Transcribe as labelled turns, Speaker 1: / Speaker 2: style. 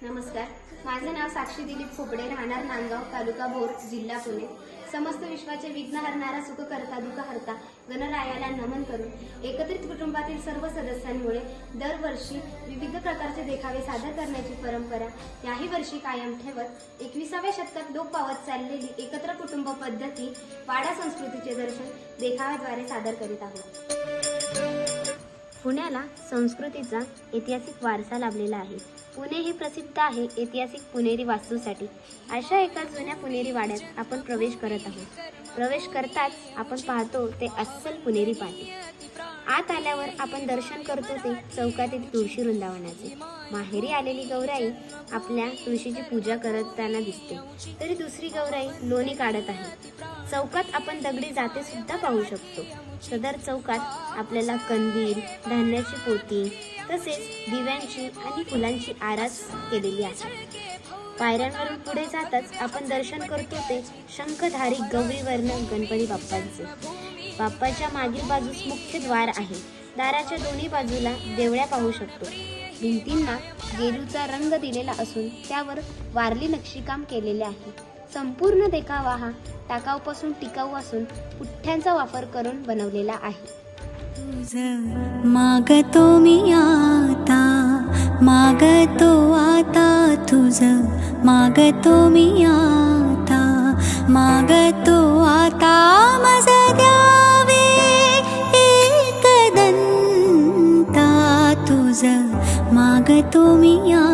Speaker 1: नमस्कार, माझे नाव साक्षी दिलीप खोपडे, राहणार नांदगाव, तालुका भोर, जिल्हा पुणे। समस्त विश्वाचे विघ्न हरणारा, सुख करता दुःख हरता गणरायाला नमन करून एकत्रित कुटुंबातील सर्व सदस्यांमुळे दरवर्षी विविध प्रकारचे देखावे सादर करण्याची परंपरा याही वर्षी कायम ठेवत 21व्या शतकात लोप पावत चाललेली एकत्र कुटुंब पद्धती वाडा संस्कृतीचे दर्शन देखाव्याद्वारे सादर करीत आहोत। पुण्याला संस्कृतीचा ऐतिहासिक वारसा लाभलेला आहे। पुणे हे प्रसिद्ध आहे ऐतिहासिक पुणेरी वास्तूसाठी। अशा एका जुन्या पुणेरी वाड्यात आपण प्रवेश करत आहोत। प्रवेश करताच आपण पाहतो ते अस्सल पुणेरी पाटी। आत आल्यावर आपण दर्शन करतो ते चौकातील तुळशी वृंदावनाचे। माहेरी आलेली गौराई आपल्या तुळशीची पूजा करताना दिसते, तरी दुसरी गौराई लोणी काढत आहे। चौकात आपण दगडी जाते सुद्धा पाहू शकतो। सदर चौकात आपल्याला कंदील, धान्याची पोती तसेच दिव्यांची आणि फुलांची आरास केलेली आहे। पायऱ्यांवरून पुढे जाताच आपण दर्शन करतो ते शंखधारी गौरीवर्ण गणपती बाप्पांचे। बाप्पाच्या मागील बाजूस मुख्य द्वार आहे। दाराच्या दोन्ही बाजूला देवळ्या पाहू शकतो। भिंतींना गेरूचा रंग दिलेला असून त्यावर वारली नक्षीकाम केलेले आहे। संपूर्ण देखावा हा टाकाऊपासून टिकाऊ असून पुठ्ठ्यांचा वापर करून बनवलेला आहे।
Speaker 2: मागतो मी आता, मागतो आता तुझ, मागतो मी आता, मागतो आता मज द्यावे एकदंता तुझ, मागतो मी आता।